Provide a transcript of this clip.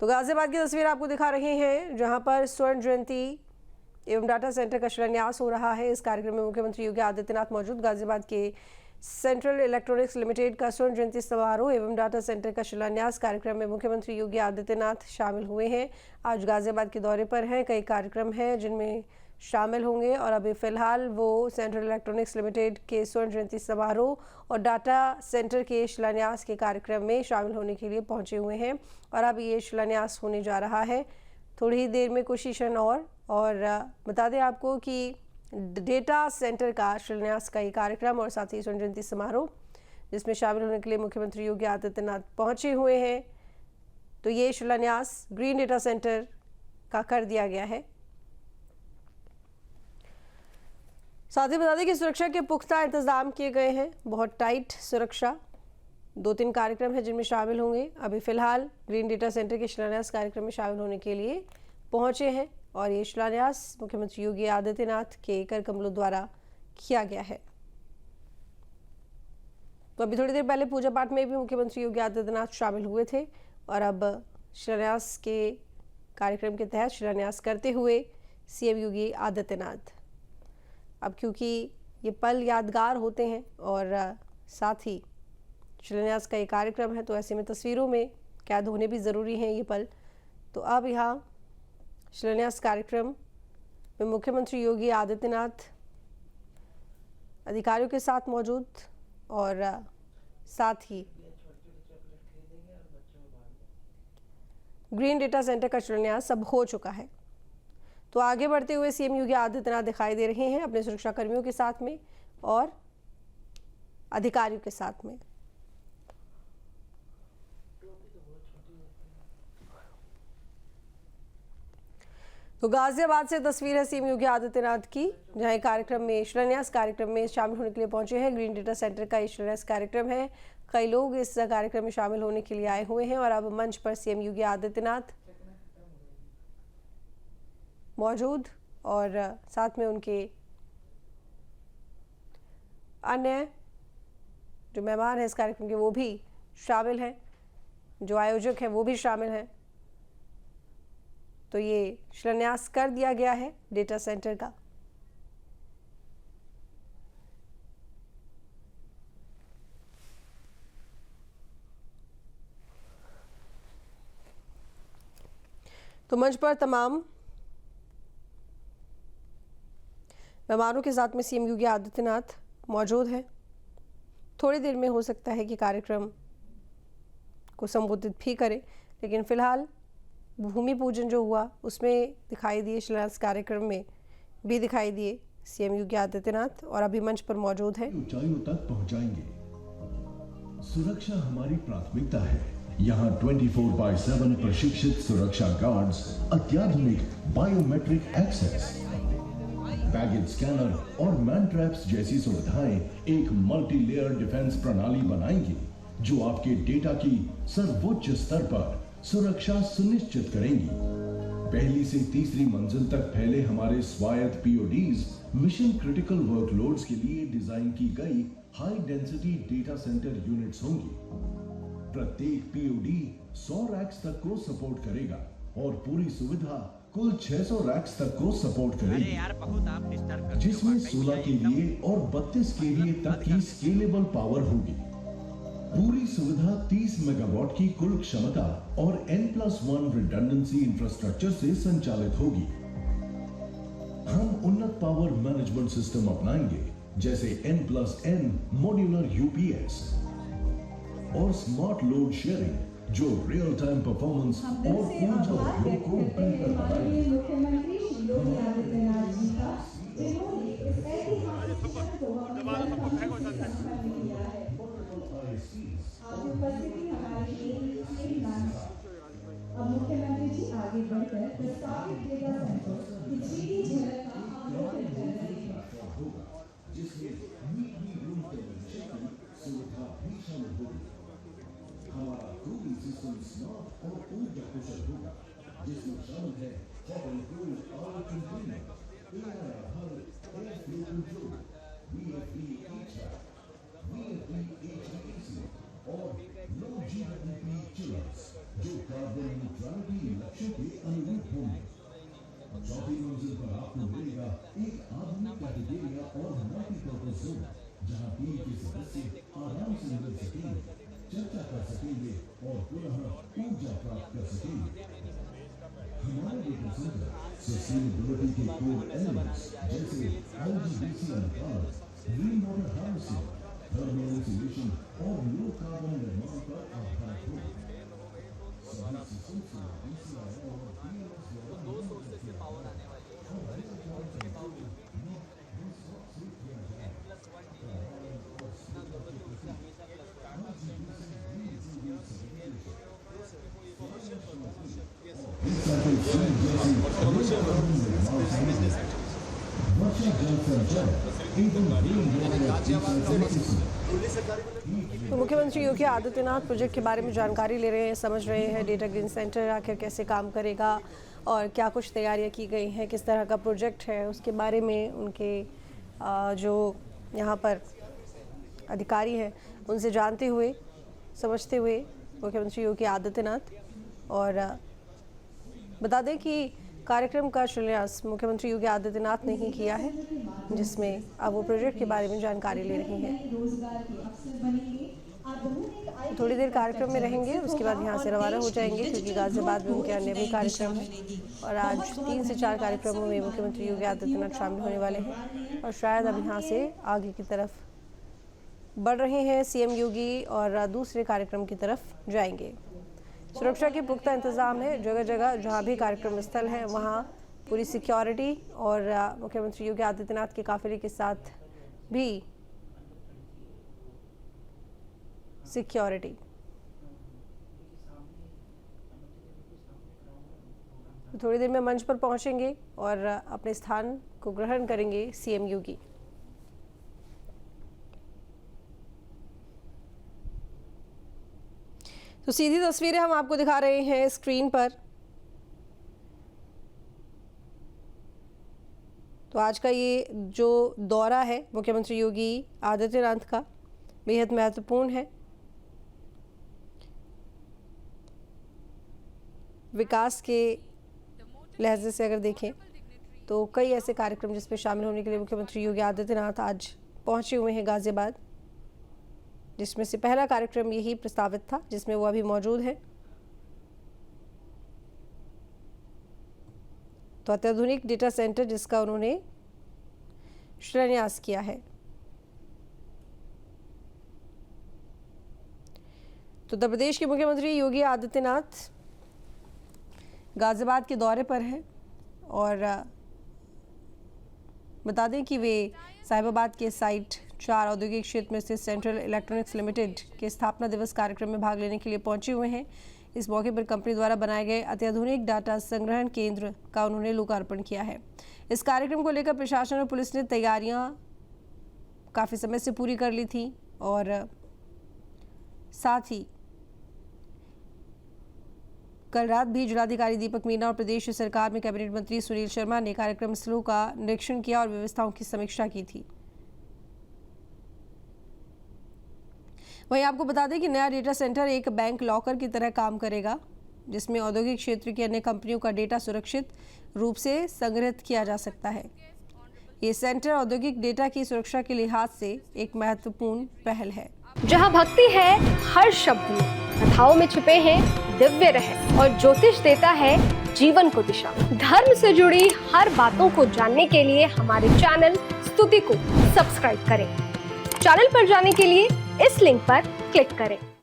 तो गाजियाबाद की तस्वीर आपको दिखा रहे हैं, जहां पर स्वर्ण जयंती एवं डाटा सेंटर का शिलान्यास हो रहा है। इस कार्यक्रम में मुख्यमंत्री योगी आदित्यनाथ मौजूद। गाजियाबाद के सेंट्रल इलेक्ट्रॉनिक्स लिमिटेड का स्वर्ण जयंती समारोह एवं डाटा सेंटर का शिलान्यास कार्यक्रम में मुख्यमंत्री योगी आदित्यनाथ शामिल हुए हैं। आज गाजियाबाद के दौरे पर हैं। कई कार्यक्रम हैं जिनमें शामिल होंगे और अभी फिलहाल वो सेंट्रल इलेक्ट्रॉनिक्स लिमिटेड के स्वर्ण जयंती समारोह और डाटा सेंटर के शिलान्यास के कार्यक्रम में शामिल होने के लिए पहुंचे हुए हैं और अब ये शिलान्यास होने जा रहा है थोड़ी ही देर में, कुछ ही क्षण और बता दें आपको कि डेटा सेंटर का शिलान्यास का ये कार्यक्रम और साथ ही स्वर्ण जयंती समारोह जिसमें शामिल होने के लिए मुख्यमंत्री योगी आदित्यनाथ पहुंचे हुए हैं। तो ये शिलान्यास ग्रीन डेटा सेंटर का कर दिया गया है। साथ ही बता दें कि सुरक्षा के पुख्ता इंतजाम किए गए हैं, बहुत टाइट सुरक्षा। 2-3 कार्यक्रम है जिनमें शामिल होंगे। अभी फिलहाल ग्रीन डेटा सेंटर के शिलान्यास कार्यक्रम में शामिल होने के लिए पहुंचे हैं और ये शिलान्यास मुख्यमंत्री योगी आदित्यनाथ के कर कमलों द्वारा किया गया है। तो अभी थोड़ी देर पहले पूजा पाठ में भी मुख्यमंत्री योगी आदित्यनाथ शामिल हुए थे और अब शिलान्यास के कार्यक्रम के तहत शिलान्यास करते हुए सीएम योगी आदित्यनाथ। अब क्योंकि ये पल यादगार होते हैं और साथ ही शिलान्यास का ये कार्यक्रम है, तो ऐसे में तस्वीरों में कैद होने भी ज़रूरी हैं ये पल। तो अब यहाँ शिलान्यास कार्यक्रम में मुख्यमंत्री योगी आदित्यनाथ अधिकारियों के साथ मौजूद और साथ ही ग्रीन डेटा सेंटर का शिलान्यास अब हो चुका है। तो आगे बढ़ते हुए सीएम योगी आदित्यनाथ दिखाई दे रहे हैं अपने सुरक्षा कर्मियों के साथ में और अधिकारियों के साथ में। तो गाजियाबाद से तस्वीर है सीएम योगी आदित्यनाथ की, जहां कार्यक्रम में शिलान्यास कार्यक्रम में शामिल होने के लिए पहुंचे हैं। ग्रीन डेटा सेंटर का ये शिलान्यास कार्यक्रम है। कई लोग इस कार्यक्रम में शामिल होने के लिए आए हुए हैं और अब मंच पर सीएम योगी आदित्यनाथ मौजूद और साथ में उनके अन्य जो मेहमान हैं इस कार्यक्रम के वो भी शामिल हैं, जो आयोजक हैं वो भी शामिल हैं। तो ये शिलान्यास कर दिया गया है डेटा सेंटर का। तो मंच पर तमाम मेहमानों के साथ में सीएम योगी आदित्यनाथ मौजूद हैं। थोड़ी देर में हो सकता है कि कार्यक्रम को संबोधित भी करें, लेकिन फिलहाल भूमि पूजन जो हुआ उसमें दिखाई दिए, शिलान्यास कार्यक्रम में भी दिखाई दिए सीएम योगी आदित्यनाथ और अभी मंच पर मौजूद हैं। ऊंचाइयों तक पहुंचाएंगे। सुरक्षा हमारी प्राथमिकता है। यहाँ 24/7 प्रशिक्षित सुरक्षा गार्ड्स, अत्याधुनिक बायोमेट्रिक एक्सेस, बैगेज स्कैनर और मैन ट्रैप्स जैसी सुविधाएं एक मल्टी लेयर डिफेंस प्रणाली बनाएंगी जो आपके डेटा की सर्वोच्च स्तर पर सुरक्षा सुनिश्चित करेंगी। पहली से तीसरी मंजिल तक फैले हमारे स्वायत्त पीओडीज मिशन क्रिटिकल वर्कलोड्स के लिए डिजाइन की गई high density data centre units होंगी। प्रत्येक पीओडी 100 रैक्स तक को सपोर्ट करेगा और पूरी सुविधा कुल 600 रैक्स तक को सपोर्ट करेगी, जिसमें 16 केवीए और 32 केवीए तक की स्केलेबल पावर होगी। पूरी सुविधा 30 मेगावाट की कुल क्षमता और N+1 रिडंडेंसी इंफ्रास्ट्रक्चर से संचालित होगी। हम उन्नत पावर मैनेजमेंट सिस्टम अपनाएंगे, जैसे N+N मॉड्यूलर यूपीएस और स्मार्ट लोड शेयरिंग, जो रियल टाइम परफॉर्मेंस और ऊर्जा उपयोग को बेहतर बनाएगी। मुख्यमंत्री योगी आदित्यनाथ जी का जिन्होंने इस ऐतिहासिक क्षण को आज उपस्थिति हमारी अब मुख्यमंत्री जी आगे बढ़कर प्रस्तावित डेटा सेंटर की सीधी झलक का अवलोकन करेंगे, जिसमें सुविधा भी शामिल होगी। हमारा कूलिंग सिस्टम स्मार्ट और ऊर्जा कुशल होगा, जिसमें शामिल है hot and cool power container, AI her air flow control, VFD HVAC, VFD HVAC, और लो GWP चिलर्स जो कार्बन न्यूट्रलिटी लक्ष्यों के अनुरूप होंगे। चौथी मंजिल पर आपको मिलेगा एक आधुनिक कैफेटेरिया और मल्टीपर्पज जोन जहां टीम के सदस्य आराम से मिल सकेंगे, चर्चा कर सकेंगे और पुनः ऊर्जा प्राप्त कर सकेंगे। हमारे डेटा सेंटर सस्टेनेबिलिटी के कोर एलिमेंट्स जैसे IGBC अनुपात, green water harvesting, thermal insulation और लो कार्बन निर्माण पर आधारित हो। सभी सिस्टम से DCI और PLS द्वारा दो सोर्सेज से पावर आने वाली है और तो मुख्यमंत्री योगी आदित्यनाथ प्रोजेक्ट के बारे में जानकारी ले रहे हैं, समझ रहे हैं डेटा ग्रीन सेंटर आखिर कैसे काम करेगा और क्या कुछ तैयारियां की गई हैं, किस तरह का प्रोजेक्ट है, उसके बारे में उनके जो यहाँ पर अधिकारी हैं उनसे जानते हुए समझते हुए मुख्यमंत्री योगी आदित्यनाथ। और बता दें कि कार्यक्रम का शिलान्यास मुख्यमंत्री योगी आदित्यनाथ ने ही किया है, जिसमें अब वो प्रोजेक्ट के बारे में जानकारी ले रही हैं। थोड़ी देर कार्यक्रम में रहेंगे, उसके बाद यहाँ से रवाना हो जाएंगे क्योंकि गाजियाबाद में उनके अन्य भी कार्यक्रम हैं और आज 3 से 4 कार्यक्रमों में मुख्यमंत्री योगी आदित्यनाथ शामिल होने वाले हैं और शायद अब यहाँ से आगे की तरफ बढ़ रहे हैं सीएम योगी और दूसरे कार्यक्रम की तरफ जाएंगे। सुरक्षा के पुख्ता इंतजाम है, जगह जगह जहां भी कार्यक्रम स्थल है वहां पूरी सिक्योरिटी और मुख्यमंत्री योगी आदित्यनाथ के काफिले के साथ भी सिक्योरिटी। थोड़ी देर में मंच पर पहुंचेंगे और अपने स्थान को ग्रहण करेंगे सीएम योगी। तो सीधी तस्वीरें हम आपको दिखा रहे हैं स्क्रीन पर। तो आज का ये जो दौरा है मुख्यमंत्री योगी आदित्यनाथ का बेहद महत्वपूर्ण है। विकास के लहजे से अगर देखें तो कई ऐसे कार्यक्रम जिसमें शामिल होने के लिए मुख्यमंत्री योगी आदित्यनाथ आज पहुंचे हुए हैं गाजियाबाद, जिसमें से पहला कार्यक्रम यही प्रस्तावित था जिसमें वो अभी मौजूद है। तो अत्याधुनिक डेटा सेंटर जिसका उन्होंने शिलान्यास किया है। तो उत्तर प्रदेश के मुख्यमंत्री योगी आदित्यनाथ गाजियाबाद के दौरे पर हैं और बता दें कि वे साहिबाबाद के साइट 4 औद्योगिक क्षेत्र में स्थित सेंट्रल इलेक्ट्रॉनिक्स लिमिटेड के स्थापना दिवस कार्यक्रम में भाग लेने के लिए पहुंचे हुए हैं। इस मौके पर कंपनी द्वारा बनाए गए अत्याधुनिक डाटा संग्रहण केंद्र का उन्होंने लोकार्पण किया है। इस कार्यक्रम को लेकर प्रशासन और पुलिस ने तैयारियां काफ़ी समय से पूरी कर ली थी और साथ ही कल रात भी जिलाधिकारी दीपक मीना और प्रदेश सरकार में कैबिनेट मंत्री सुनील शर्मा ने कार्यक्रम स्थलों का निरीक्षण किया और व्यवस्थाओं की समीक्षा की थी। वहीं आपको बता दें कि नया डेटा सेंटर एक बैंक लॉकर की तरह काम करेगा, जिसमें औद्योगिक क्षेत्र की अन्य कंपनियों का डेटा सुरक्षित रूप से संग्रहित किया जा सकता है। ये सेंटर औद्योगिक डेटा की सुरक्षा के लिहाज से एक महत्वपूर्ण पहल है। जहां भक्ति है हर शब्द में, कथाओं में छिपे हैं दिव्य रहस्य और ज्योतिष देता है जीवन को दिशा। धर्म से जुड़ी हर बातों को जानने के लिए हमारे चैनल स्तुति को सब्सक्राइब करें। चैनल पर जाने के लिए इस लिंक पर क्लिक करें।